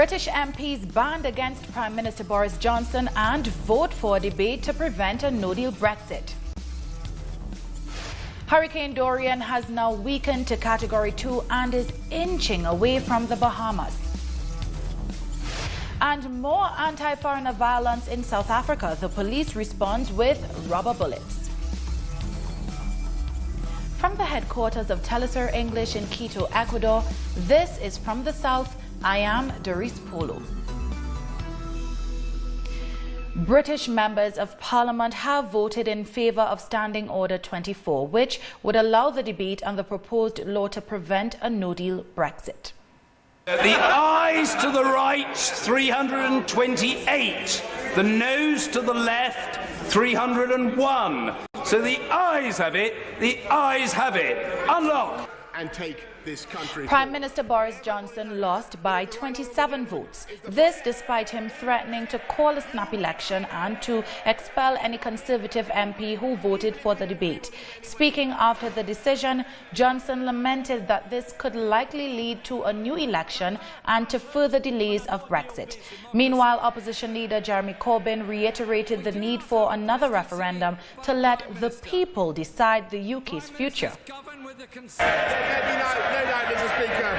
British MPs banned against Prime Minister Boris Johnson and vote for a debate to prevent a no-deal Brexit. Hurricane Dorian has now weakened to Category 2 and is inching away from the Bahamas. And more anti-foreigner violence in South Africa. The police responds with rubber bullets. From the headquarters of Telesur English in Quito, Ecuador, this is From the South. I am Doris Polo. British members of Parliament have voted in favour of Standing Order 24, which would allow the debate on the proposed law to prevent a no-deal Brexit. The ayes to the right, 328. The noes to the left, 301. So the ayes have it. The ayes have it. Unlock. And take this country. Prime Minister Boris Johnson lost by 27 votes. This despite him threatening to call a snap election and to expel any Conservative MP who voted for the debate. Speaking after the decision, Johnson lamented that this could likely lead to a new election and to further delays of Brexit. Meanwhile, opposition leader Jeremy Corbyn reiterated the need for another referendum to let the people decide the UK's future. No doubt, Mr. Speaker,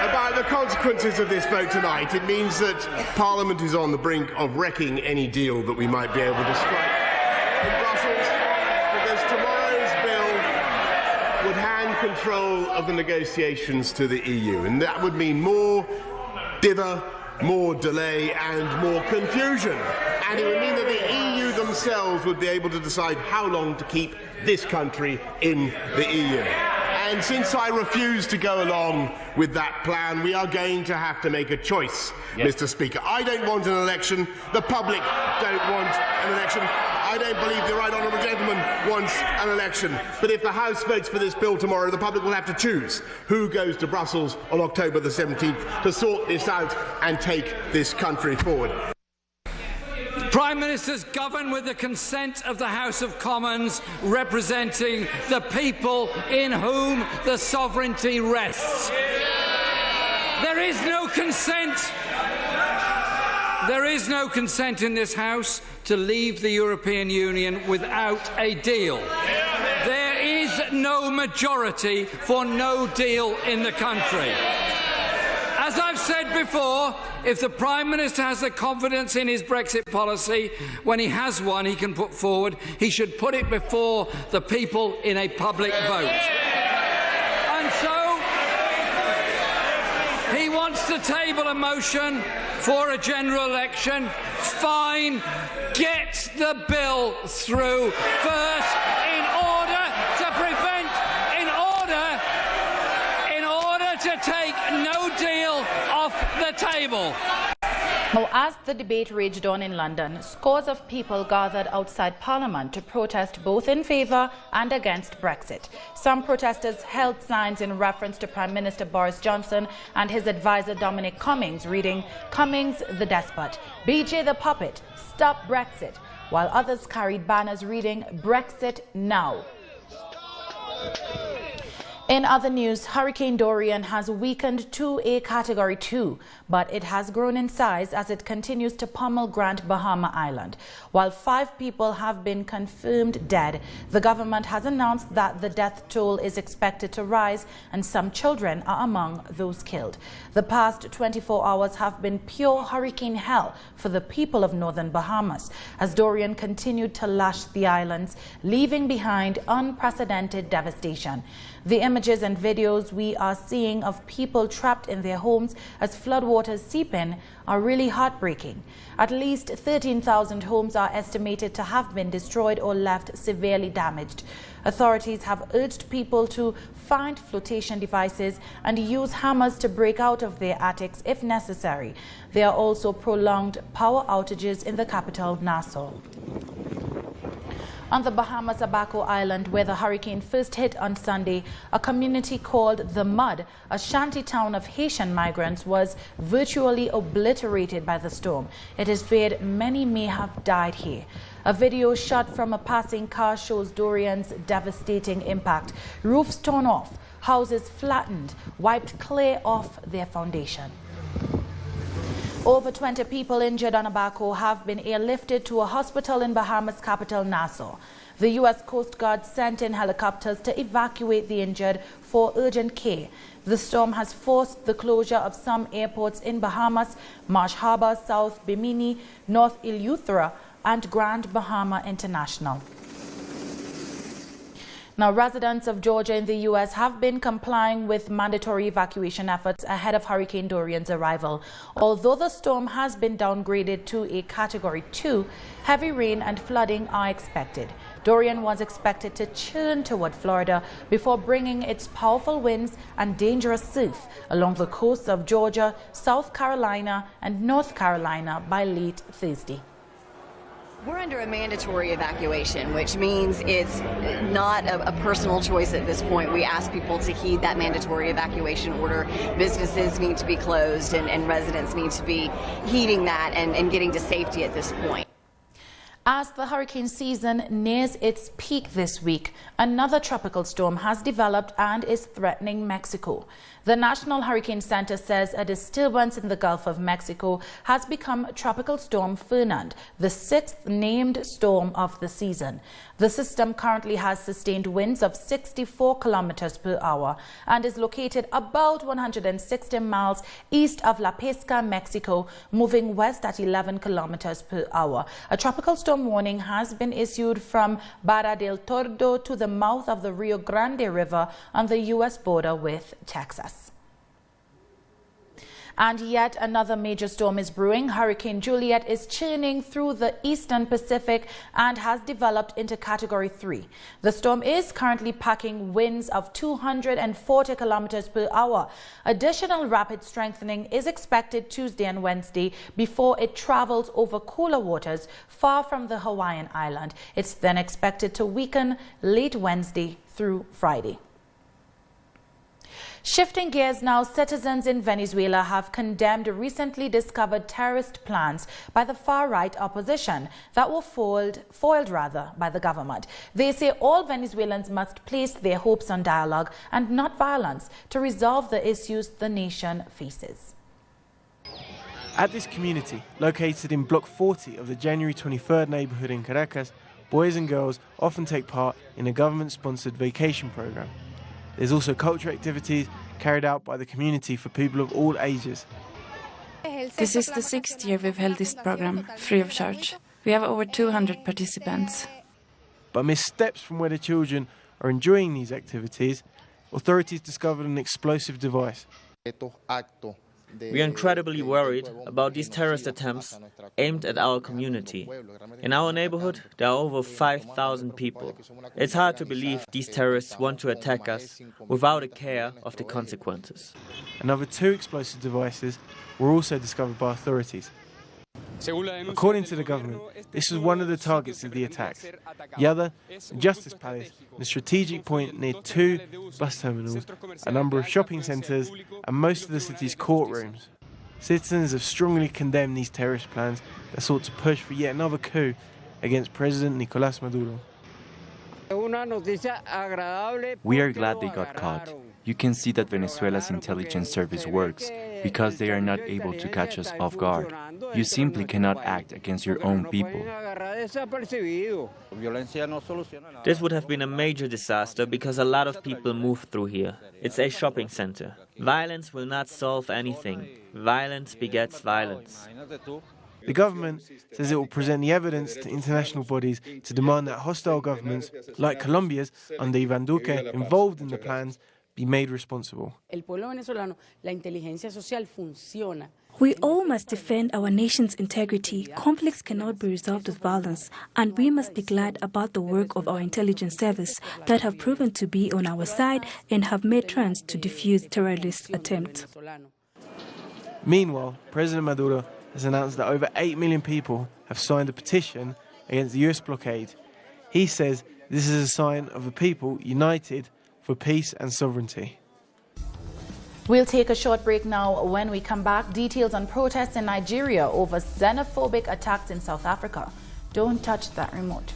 about the consequences of this vote tonight. It means that Parliament is on the brink of wrecking any deal that we might be able to strike in Brussels, because tomorrow's bill would hand control of the negotiations to the EU, and that would mean more dither, more delay and more confusion. And it would mean that the EU themselves would be able to decide how long to keep this country in the EU. And since I refuse to go along with that plan, we are going to have to make a choice, Mr. Speaker. I don't want an election. The public don't want an election. I don't believe the right honourable gentleman wants an election. But if the House votes for this bill tomorrow, the public will have to choose who goes to Brussels on October the 17th to sort this out and take this country forward. Prime Ministers govern with the consent of the House of Commons, representing the people in whom the sovereignty rests. There is no consent. There is no consent in this House to leave the European Union without a deal. There is no majority for no deal in the country. As I've said before, if the Prime Minister has the confidence in his Brexit policy, when he has one he can put forward, he should put it before the people in a public vote. And so he wants to table a motion for a general election. Fine, get the bill through first in order to prevent, in order to take no deal off the table. Now, as the debate raged on in London, scores of people gathered outside Parliament to protest both in favour and against Brexit. Some protesters held signs in reference to Prime Minister Boris Johnson and his advisor Dominic Cummings, reading, "Cummings the despot, BJ the puppet, stop Brexit," while others carried banners reading, "Brexit now." In other news, Hurricane Dorian has weakened to a Category 2, but it has grown in size as it continues to pummel Grand Bahama Island. While 5 people have been confirmed dead, the government has announced that the death toll is expected to rise and some children are among those killed. The past 24 hours have been pure hurricane hell for the people of northern Bahamas, as Dorian continued to lash the islands, leaving behind unprecedented devastation. The images and videos we are seeing of people trapped in their homes as floodwaters seep in are really heartbreaking. At least 13,000 homes are estimated to have been destroyed or left severely damaged. Authorities have urged people to find flotation devices and use hammers to break out of their attics if necessary. There are also prolonged power outages in the capital, Nassau. On the Bahamas Abaco Island, where the hurricane first hit on Sunday, a community called The Mud, a shanty town of Haitian migrants, was virtually obliterated by the storm. It is feared many may have died here. A video shot from a passing car shows Dorian's devastating impact. Roofs torn off, houses flattened, wiped clear off their foundation. Over 20 people injured on a backhoe have been airlifted to a hospital in Bahamas capital Nassau. The U.S. Coast Guard sent in helicopters to evacuate the injured for urgent care. The storm has forced the closure of some airports in Bahamas, Marsh Harbor, South Bimini, North Eleuthera, and Grand Bahama International. Now, residents of Georgia in the U.S. have been complying with mandatory evacuation efforts ahead of Hurricane Dorian's arrival. Although the storm has been downgraded to a Category 2, heavy rain and flooding are expected. Dorian was expected to churn toward Florida before bringing its powerful winds and dangerous surf along the coasts of Georgia, South Carolina, and North Carolina by late Thursday. We're under a mandatory evacuation, which means it's not a personal choice at this point. We ask people to heed that mandatory evacuation order. Businesses need to be closed and residents need to be heeding that and getting to safety at this point. As the hurricane season nears its peak this week, another tropical storm has developed and is threatening Mexico. The National Hurricane Center says a disturbance in the Gulf of Mexico has become Tropical Storm Fernand, the sixth named storm of the season. The system currently has sustained winds of 64 kilometers per hour and is located about 160 miles east of La Pesca, Mexico, moving west at 11 kilometers per hour. A tropical storm warning has been issued from Barra del Tordo to the mouth of the Rio Grande River on the U.S. border with Texas. And yet another major storm is brewing. Hurricane Juliet is churning through the eastern Pacific and has developed into Category 3. The storm is currently packing winds of 240 kilometers per hour. Additional rapid strengthening is expected Tuesday and Wednesday before it travels over cooler waters far from the Hawaiian island. It's then expected to weaken late Wednesday through Friday. Shifting gears now, citizens in Venezuela have condemned recently discovered terrorist plans by the far-right opposition that were foiled by the government. They say all Venezuelans must place their hopes on dialogue and not violence to resolve the issues the nation faces. At this community, located in Block 40 of the January 23rd neighborhood in Caracas, boys and girls often take part in a government-sponsored vacation program. There's also cultural activities carried out by the community for people of all ages. This is the 6th year we've held this program, free of charge. We have over 200 participants. But amidst steps from where the children are enjoying these activities, authorities discovered an explosive device. We are incredibly worried about these terrorist attempts aimed at our community. In our neighborhood, there are over 5,000 people. It's hard to believe these terrorists want to attack us without a care of the consequences. Another 2 explosive devices were also discovered by authorities. According to the government, this was one of the targets of the attacks. The other, the Justice Palace, the strategic point near 2 bus terminals, a number of shopping centres and most of the city's courtrooms. Citizens have strongly condemned these terrorist plans that sought to push for yet another coup against President Nicolás Maduro. We are glad they got caught. You can see that Venezuela's intelligence service works because they are not able to catch us off guard. You simply cannot act against your own people. This would have been a major disaster because a lot of people move through here. It's a shopping center. Violence will not solve anything. Violence begets violence. The government says it will present the evidence to international bodies to demand that hostile governments, like Colombia's under Iván Duque, involved in the plans, be made responsible. We all must defend our nation's integrity. Conflicts cannot be resolved with violence, and we must be glad about the work of our intelligence service that have proven to be on our side and have made plans to defuse terrorist attempts. Meanwhile, President Maduro has announced that over 8 million people have signed a petition against the US blockade. He says this is a sign of a people united for peace and sovereignty. We'll take a short break now. When we come back, details on protests in Nigeria over xenophobic attacks in South Africa. Don't touch that remote.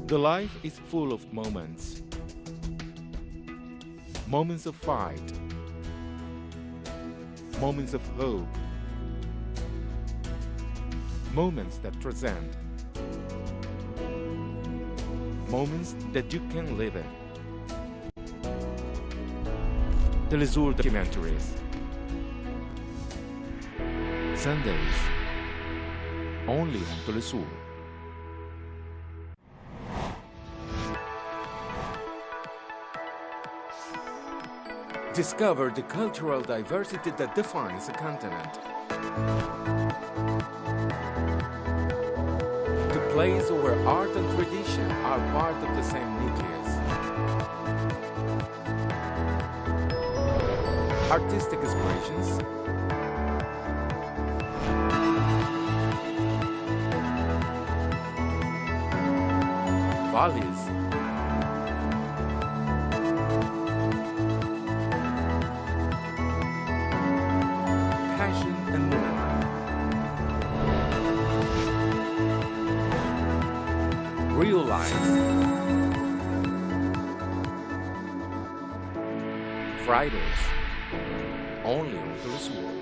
The life is full of moments. Moments of fight. Moments of hope. Moments that transcend. Moments that you can live in. Telesur documentaries. Sundays. Only on Telesur. Discover the cultural diversity that defines a continent. The place where art and tradition are part of the same nucleus. Artistic explorations. Values. Passion and more. Real life. Fridays. Only on Telesur.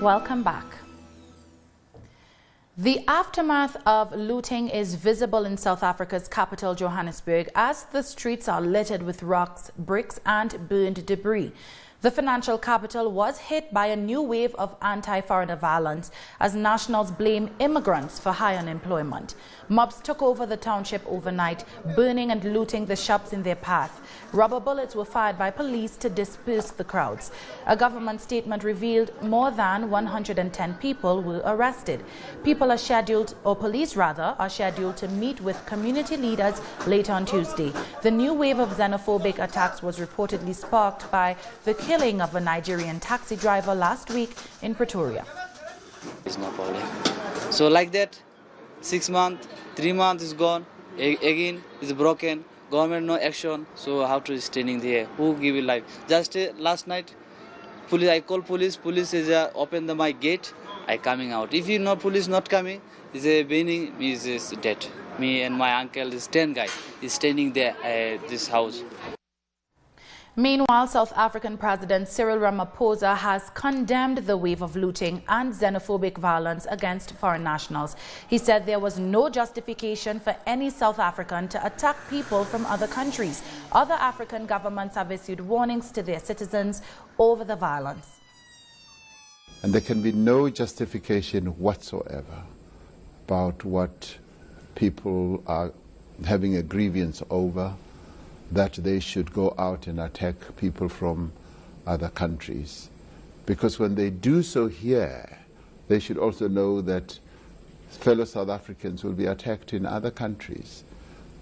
Welcome back. The aftermath of looting is visible in South Africa's capital, Johannesburg, as the streets are littered with rocks, bricks and burned debris. The financial capital was hit by a new wave of anti-foreigner violence as nationals blame immigrants for high unemployment. Mobs took over the township overnight, burning and looting the shops in their path. Rubber bullets were fired by police to disperse the crowds. A government statement revealed more than 110 people were arrested. Police are scheduled to meet with community leaders later on Tuesday. The new wave of xenophobic attacks was reportedly sparked by the killing of a Nigerian taxi driver last week in Pretoria. It's no problem. So like that, 6 months, 3 months is gone, again is broken, government no action, so how to standing there, who give you life? Just last night, I call police is open my gate, I coming out. If you know police not coming, is a beginning is dead. Me and my uncle is 10 guy, is standing there at this house. Meanwhile, South African President Cyril Ramaphosa has condemned the wave of looting and xenophobic violence against foreign nationals. He said there was no justification for any South African to attack people from other countries. Other African governments have issued warnings to their citizens over the violence. And there can be no justification whatsoever about what people are having a grievance over, that they should go out and attack people from other countries. Because when they do so here, they should also know that fellow South Africans will be attacked in other countries.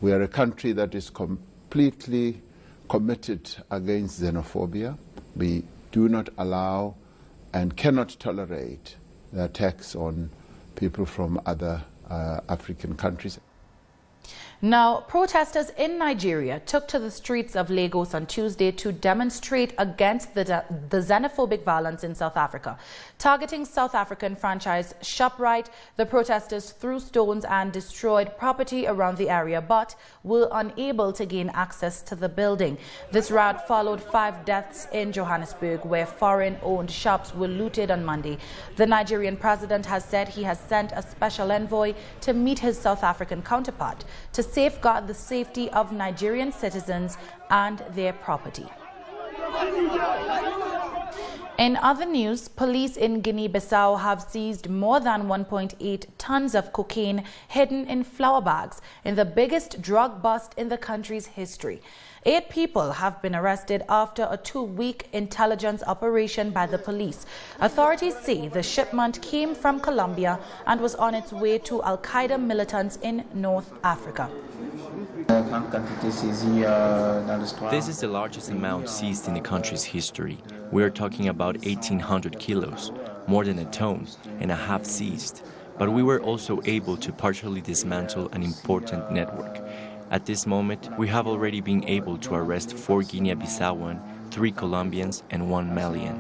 We are a country that is completely committed against xenophobia. We do not allow and cannot tolerate the attacks on people from other African countries. Now, protesters in Nigeria took to the streets of Lagos on Tuesday to demonstrate against the xenophobic violence in South Africa. Targeting South African franchise ShopRite, the protesters threw stones and destroyed property around the area, but were unable to gain access to the building. This riot followed 5 deaths in Johannesburg, where foreign-owned shops were looted on Monday. The Nigerian president has said he has sent a special envoy to meet his South African counterpart to safeguard the safety of Nigerian citizens and their property. In other news, police in Guinea-Bissau have seized more than 1.8 tons of cocaine hidden in flour bags in the biggest drug bust in the country's history. 8 people have been arrested after a 2-week intelligence operation by the police. Authorities say the shipment came from Colombia and was on its way to Al-Qaeda militants in North Africa. This is the largest amount seized in the country's history. We are talking about 1,800 kilos, more than a ton and a half seized. But we were also able to partially dismantle an important network. At this moment, we have already been able to arrest 4 Guinea-Bissauan, 3 Colombians and 1 Malian.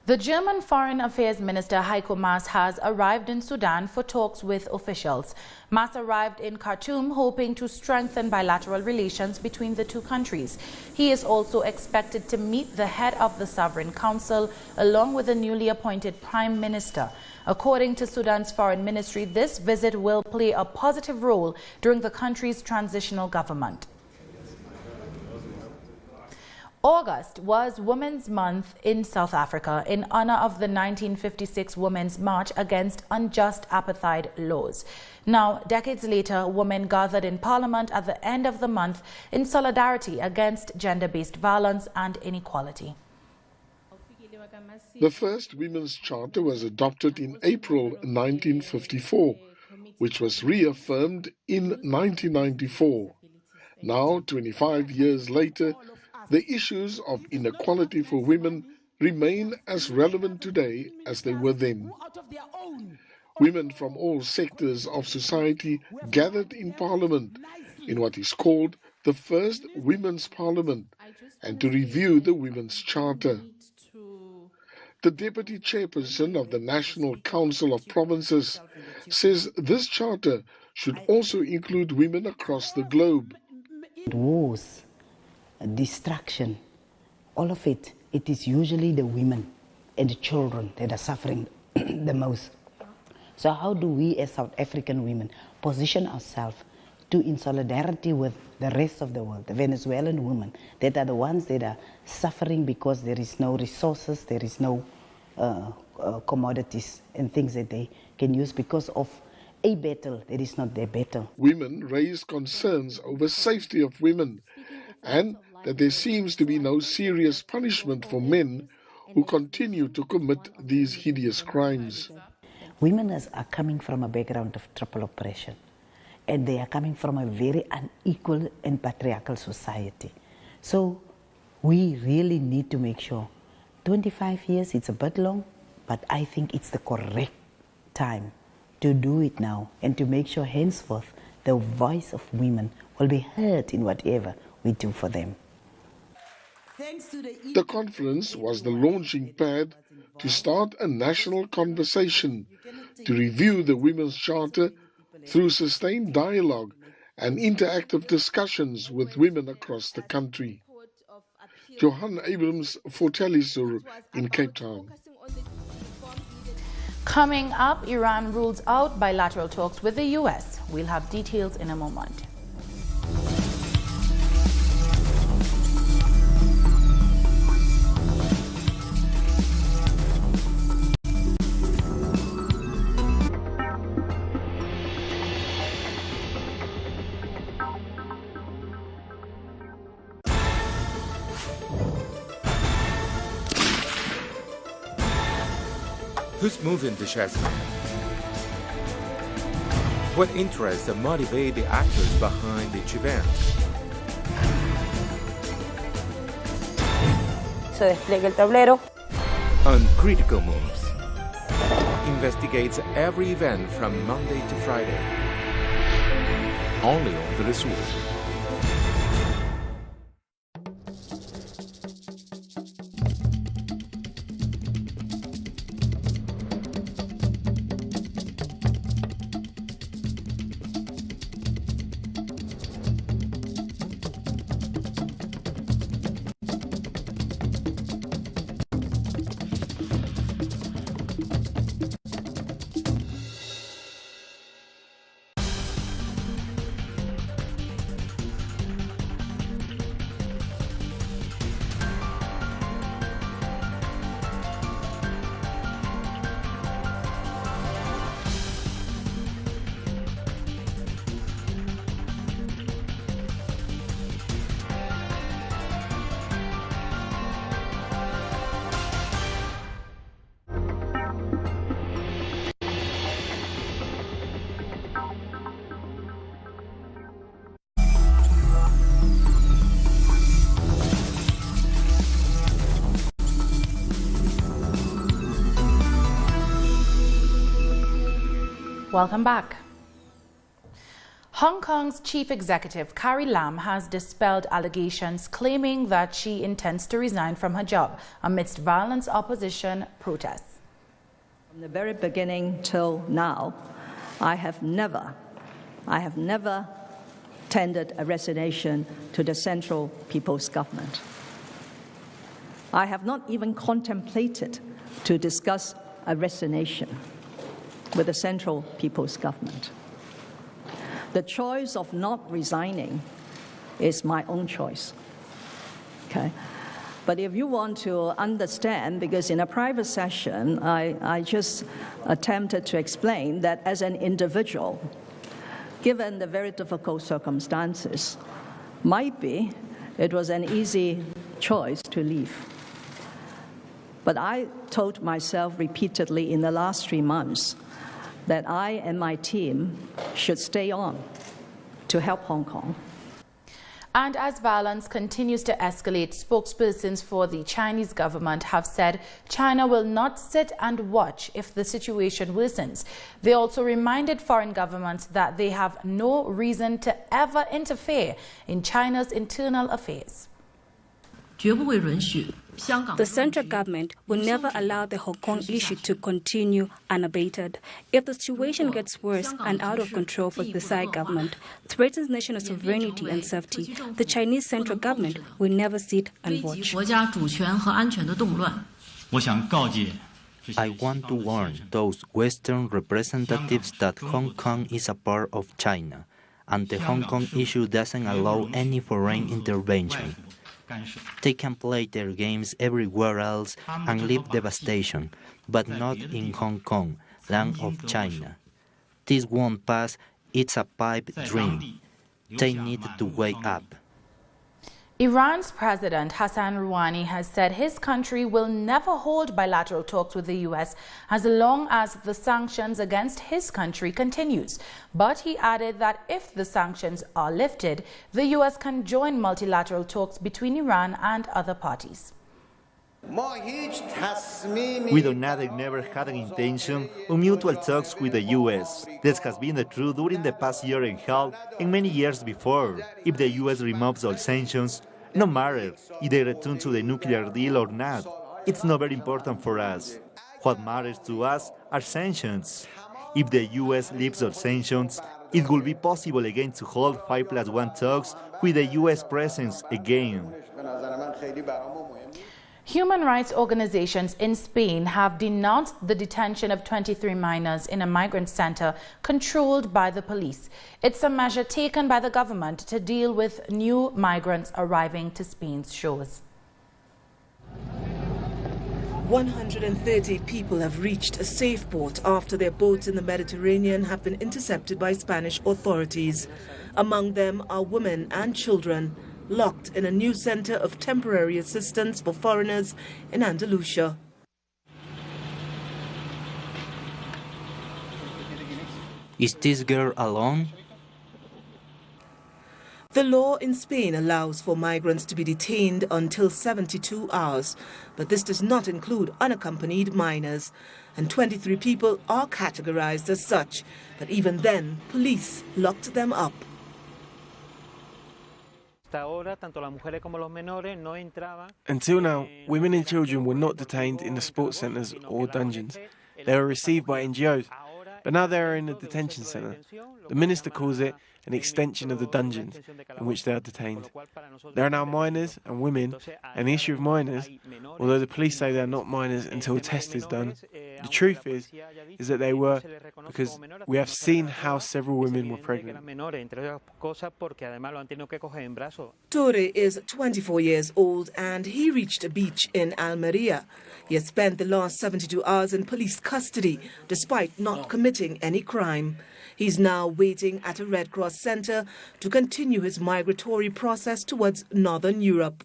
The German Foreign Affairs Minister Heiko Maas has arrived in Sudan for talks with officials. Maas arrived in Khartoum hoping to strengthen bilateral relations between the two countries. He is also expected to meet the head of the Sovereign Council along with the newly appointed Prime Minister. According to Sudan's Foreign Ministry, this visit will play a positive role during the country's transitional government. August was Women's Month in South Africa in honor of the 1956 Women's March against unjust apartheid laws. Now, decades later, women gathered in Parliament at the end of the month in solidarity against gender-based violence and inequality. The first Women's Charter was adopted in April 1954, which was reaffirmed in 1994. Now, 25 years later, the issues of inequality for women remain as relevant today as they were then. Women from all sectors of society gathered in Parliament in what is called the first Women's Parliament and to review the Women's Charter. The Deputy Chairperson of the National Council of Provinces says this charter should also include women across the globe. Wars, destruction, all of it, it is usually the women and the children that are suffering the most. So how do we as South African women position ourselves to in solidarity with the rest of the world, the Venezuelan women that are the ones that are suffering because there is no resources, there is no commodities and things that they can use because of a battle that is not their battle. Women raised concerns over safety of women and that there seems to be no serious punishment for men who continue to commit these hideous crimes. Women are coming from a background of triple oppression, and they are coming from a very unequal and patriarchal society. So we really need to make sure, 25 years, it's a bit long, but I think it's the correct time to do it now and to make sure henceforth the voice of women will be heard in whatever we do for them. The conference was the launching pad to start a national conversation to review the Women's Charter through sustained dialogue and interactive discussions with women across the country. Johan Abrams for Telesur in Cape Town. Coming up, Iran rules out bilateral talks with the U.S. We'll have details in a moment. Who's moving the chess? What interests motivate the actors behind each event? Se despliega el tablero. Uncritical Moves investigates every event from Monday to Friday. Only on Telesur. Welcome back. Hong Kong's chief executive, Carrie Lam, has dispelled allegations claiming that she intends to resign from her job amidst violent opposition protests. From the very beginning till now, I have never tendered a resignation to the Central People's Government. I have not even contemplated to discuss a resignation with the Central People's Government. The choice of not resigning is my own choice. Okay? But if you want to understand, because in a private session, I just attempted to explain that as an individual, given the very difficult circumstances, might be it was an easy choice to leave. But I told myself repeatedly in the last 3 months that I and my team should stay on to help Hong Kong. And as violence continues to escalate, spokespersons for the Chinese government have said China will not sit and watch if the situation worsens. They also reminded foreign governments that they have no reason to ever interfere in China's internal affairs. The central government will never allow the Hong Kong issue to continue unabated. If the situation gets worse and out of control for the Tsai government, threatens national sovereignty and safety, the Chinese central government will never sit and watch. I want to warn those Western representatives that Hong Kong is a part of China, and the Hong Kong issue doesn't allow any foreign intervention. They can play their games everywhere else and leave devastation, but not in Hong Kong, land of China. This won't pass, it's a pipe dream. They need to wake up. Iran's President Hassan Rouhani has said his country will never hold bilateral talks with the U.S. as long as the sanctions against his country continues. But he added that if the sanctions are lifted, the U.S. can join multilateral talks between Iran and other parties. We do not and never had an intention of mutual talks with the U.S. This has been the truth during the past year and a half and many years before. If the U.S. removes all sanctions, no matter if they return to the nuclear deal or not, it's not very important for us. What matters to us are sanctions. If the U.S. lifts all sanctions, it will be possible again to hold 5+1 talks with the U.S. presence again. Human rights organizations in Spain have denounced the detention of 23 minors in a migrant center controlled by the police. It's a measure taken by the government to deal with new migrants arriving to Spain's shores. 130 people have reached a safe port after their boats in the Mediterranean have been intercepted by Spanish authorities. Among them are women and children, locked in a new center of temporary assistance for foreigners in Andalusia. Is this girl alone? The law in Spain allows for migrants to be detained until 72 hours, but this does not include unaccompanied minors, and 23 people are categorized as such, but even then, police locked them up. Until now, women and children were not detained in the sports centres or dungeons. They were received by NGOs, but now they are in a detention centre. The minister calls it an extension of the dungeons in which they are detained. There are now minors and women, and the issue of minors, although the police say they are not minors until a test is done, the truth is that they were, because we have seen how several women were pregnant. Torre is 24 years old and he reached a beach in Almeria. He has spent the last 72 hours in police custody despite not committing any crime. He's now waiting at a Red Cross center to continue his migratory process towards Northern Europe.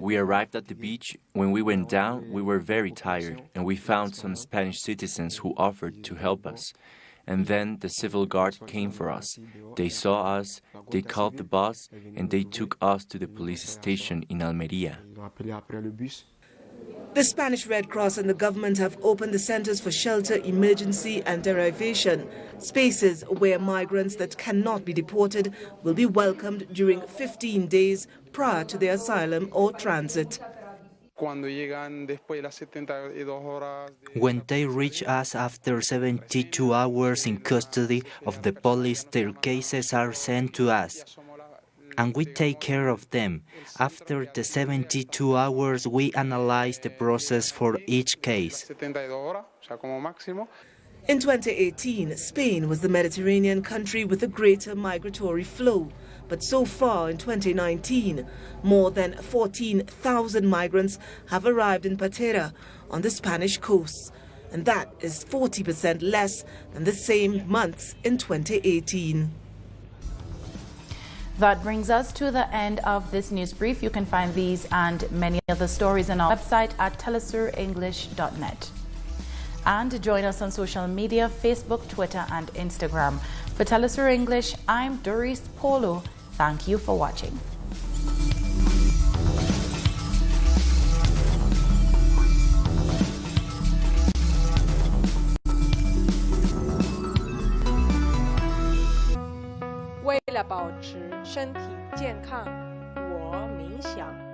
We arrived at the beach. When we went down, we were very tired, and we found some Spanish citizens who offered to help us. And then the civil guard came for us. They saw us, they called the bus, and they took us to the police station in Almeria. The Spanish Red Cross and the government have opened the centers for shelter, emergency and derivation, spaces where migrants that cannot be deported will be welcomed during 15 days prior to their asylum or transit. When they reach us after 72 hours in custody of the police, their cases are sent to us, and we take care of them. After the 72 hours, we analyze the process for each case. In 2018, Spain was the Mediterranean country with a greater migratory flow. But so far in 2019, more than 14,000 migrants have arrived in Patera on the Spanish coast. And that is 40% less than the same months in 2018. That brings us to the end of this news brief. You can find these and many other stories on our website at telesurenglish.net. And join us on social media, Facebook, Twitter and Instagram. For Telesur English, I'm Doris Polo. Thank you for watching.为了保持身体健康，我冥想。